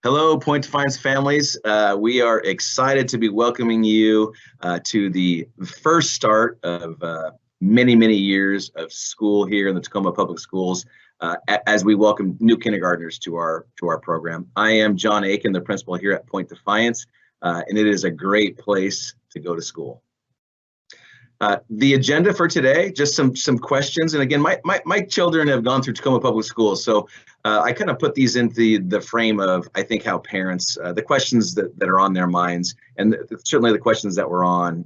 Hello, Point Defiance families. We are excited to be welcoming you to the first start of many, many years of school here in the Tacoma Public Schools as we welcome new kindergartners to our program. I am John Aiken, the principal here at Point Defiance, and it is a great place to go to school. The agenda for today, just some questions. And again, my children have gone through Tacoma Public Schools, so I kind of put these into the frame of, I think, how parents, the questions that are on their minds, and certainly the questions that were on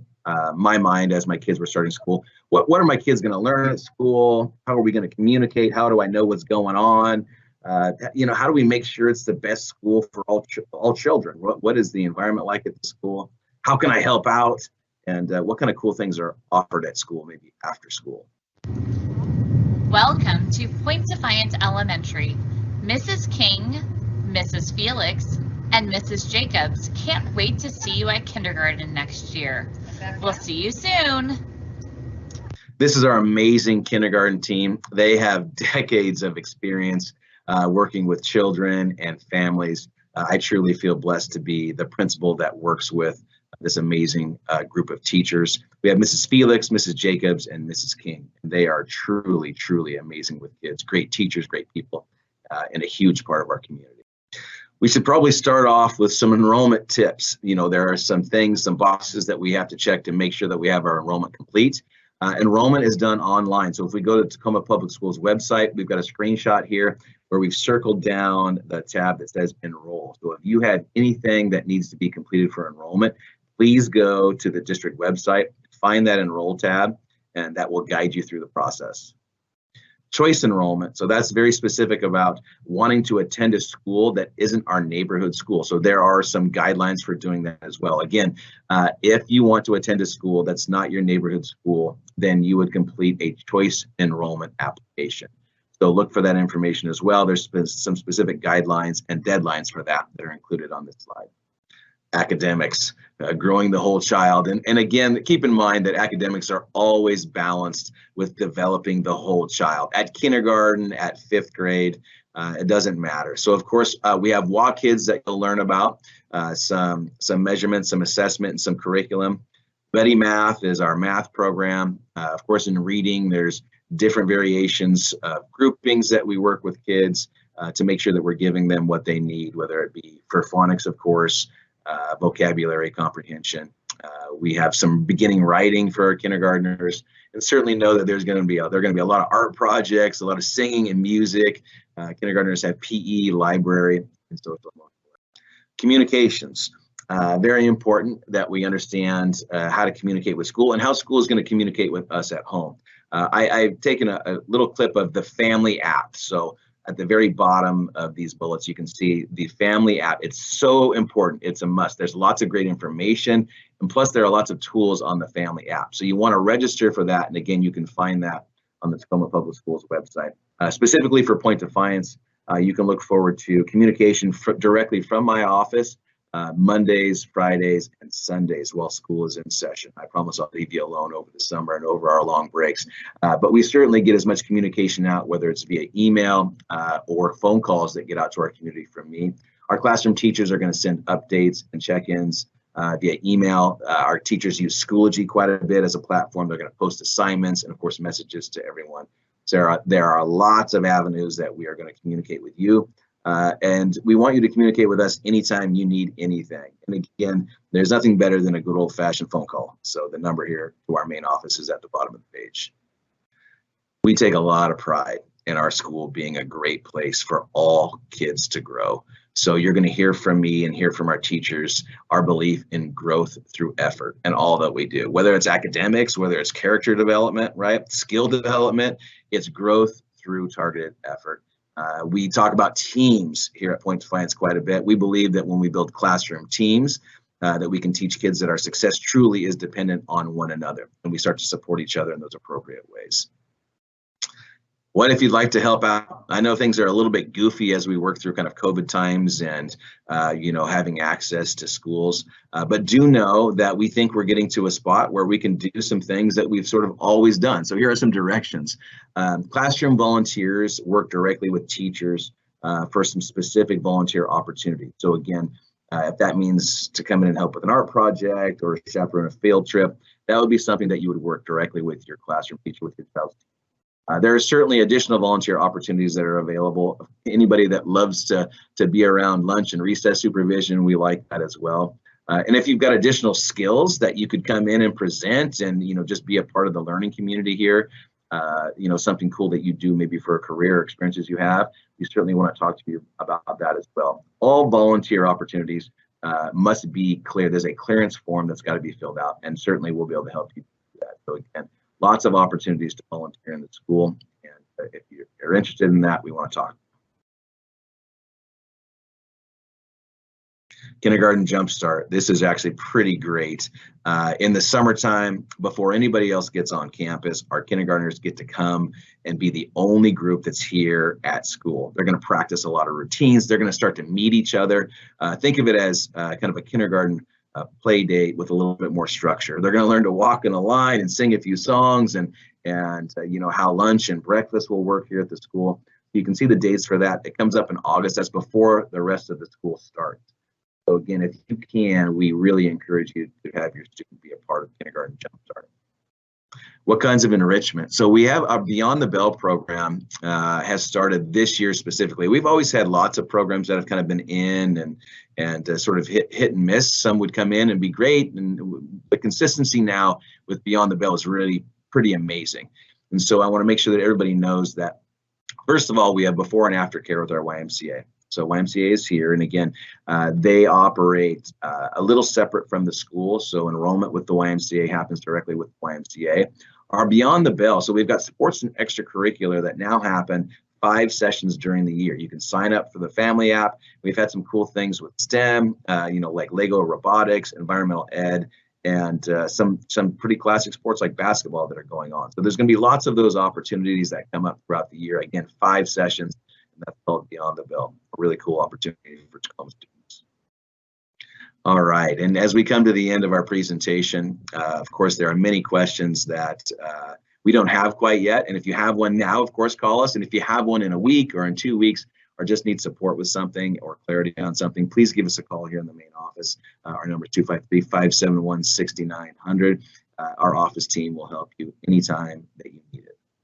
my mind as my kids were starting school. What are my kids going to learn at school? How are we going to communicate? How do I know what's going on? How do we make sure it's the best school for all children? What is the environment like at the school? How can I help out? And what kind of cool things are offered at school, maybe after school? Welcome to Point Defiance Elementary. Mrs. King, Mrs. Felix, and Mrs. Jacobs can't wait to see you at kindergarten next year. We'll see you soon. This is our amazing kindergarten team. They have decades of experience working with children and families. I truly feel blessed to be the principal that works with this amazing group of teachers. We have Mrs. Felix, Mrs. Jacobs, and Mrs. King. They are truly, truly amazing with kids. Great teachers, great people, and a huge part of our community. We should probably start off with some enrollment tips. There are some things, some boxes that we have to check to make sure that we have our enrollment complete. Enrollment is done online. So if we go to Tacoma Public Schools website, we've got a screenshot here where we've circled down the tab that says enroll. So if you have anything that needs to be completed for enrollment, please go to the district website, find that enroll tab, and that will guide you through the process. Choice enrollment. So that's very specific about wanting to attend a school that isn't our neighborhood school. So there are some guidelines for doing that as well. Again, if you want to attend a school that's not your neighborhood school, then you would complete a choice enrollment application. So look for that information as well. There's been some specific guidelines and deadlines for that are included on this slide. Academics, growing the whole child. And again, keep in mind that academics are always balanced with developing the whole child. At kindergarten, at 5th grade, it doesn't matter. So of course, we have WA Kids that you'll learn about, some measurements, some assessment, and some curriculum. Buddy Math is our math program. Of course, in reading, there's different variations of groupings that we work with kids to make sure that we're giving them what they need, whether it be for phonics, of course, vocabulary comprehension. We have some beginning writing for our kindergartners, and certainly know that there are going to be a lot of art projects, a lot of singing and music. Kindergartners have PE, library, and social emotional. Communications. Very important that we understand how to communicate with school and how school is going to communicate with us at home. I've taken a little clip of the family app. So at the very bottom of these bullets, you can see the family app. It's so important. It's a must. There's lots of great information, and plus there are lots of tools on the family app. So you want to register for that. And again, you can find that on the Tacoma Public Schools website. Specifically for Point Defiance, you can look forward to communication directly from my office Mondays, Fridays, and Sundays while school is in session. I promise I'll leave you alone over the summer and over our long breaks. But we certainly get as much communication out, whether it's via email or phone calls that get out to our community from me. Our classroom teachers are going to send updates and check-ins via email. Our teachers use Schoology quite a bit as a platform. They're going to post assignments and, of course, messages to everyone. So there are lots of avenues that we are going to communicate with you. And we want you to communicate with us anytime you need anything. And again, there's nothing better than a good old-fashioned phone call. So the number here to our main office is at the bottom of the page. We take a lot of pride in our school being a great place for all kids to grow. So you're going to hear from me and hear from our teachers our belief in growth through effort and all that we do, whether it's academics, whether it's character development, right? Skill development, it's growth through targeted effort. We talk about teams here at Point Defiance quite a bit. We believe that when we build classroom teams, that we can teach kids that our success truly is dependent on one another, and we start to support each other in those appropriate ways. What if you'd like to help out? I know things are a little bit goofy as we work through kind of COVID times and, having access to schools. But do know that we think we're getting to a spot where we can do some things that we've sort of always done. So here are some directions. Classroom volunteers work directly with teachers for some specific volunteer opportunities. So again, if that means to come in and help with an art project or chaperone a field trip, that would be something that you would work directly with your classroom teacher, with your child's team. There are certainly additional volunteer opportunities that are available. Anybody that loves to be around lunch and recess supervision, we like that as well. And if you've got additional skills that you could come in and present and, just be a part of the learning community here, something cool that you do maybe for a career or experiences you have, we certainly want to talk to you about that as well. All volunteer opportunities must be clear. There's a clearance form that's got to be filled out, and certainly we'll be able to help you do that. So again, lots of opportunities to volunteer in the school, and if you're interested in that, we want to talk. Kindergarten Jumpstart. This is actually pretty great. In the summertime, before anybody else gets on campus, our kindergartners get to come and be the only group that's here at school. They're going to practice a lot of routines. They're going to start to meet each other. Think of it as kind of a kindergarten play date with a little bit more structure. They're going to learn to walk in a line and sing a few songs, and how lunch and breakfast will work here at the school. You can see the dates for that. It comes up in August. That's before the rest of the school starts. So again, if you can, we really encourage you to have your student be a part of Kindergarten Jumpstart. What kinds of enrichment? So we have our Beyond the Bell program has started this year specifically. We've always had lots of programs that have kind of been in and sort of hit and miss. Some would come in and be great, and the consistency now with Beyond the Bell is really pretty amazing. And so I want to make sure that everybody knows that, first of all, we have before and after care with our YMCA. So YMCA is here, and again, they operate a little separate from the school. So enrollment with the YMCA happens directly with YMCA. Our Beyond the Bell, so we've got sports and extracurricular that now happen 5 sessions during the year. You can sign up for the family app. We've had some cool things with STEM, like Lego robotics, environmental ed, and some pretty classic sports like basketball that are going on. So there's going to be lots of those opportunities that come up throughout the year. Again, 5 sessions. That's called Beyond the Bell, a really cool opportunity for Tacoma students. All right, and as we come to the end of our presentation, of course, there are many questions that we don't have quite yet. And if you have one now, of course, call us. And if you have one in a week or in 2 weeks, or just need support with something or clarity on something, please give us a call here in the main office. Our number is 253-571-6900. Our office team will help you anytime that you need it.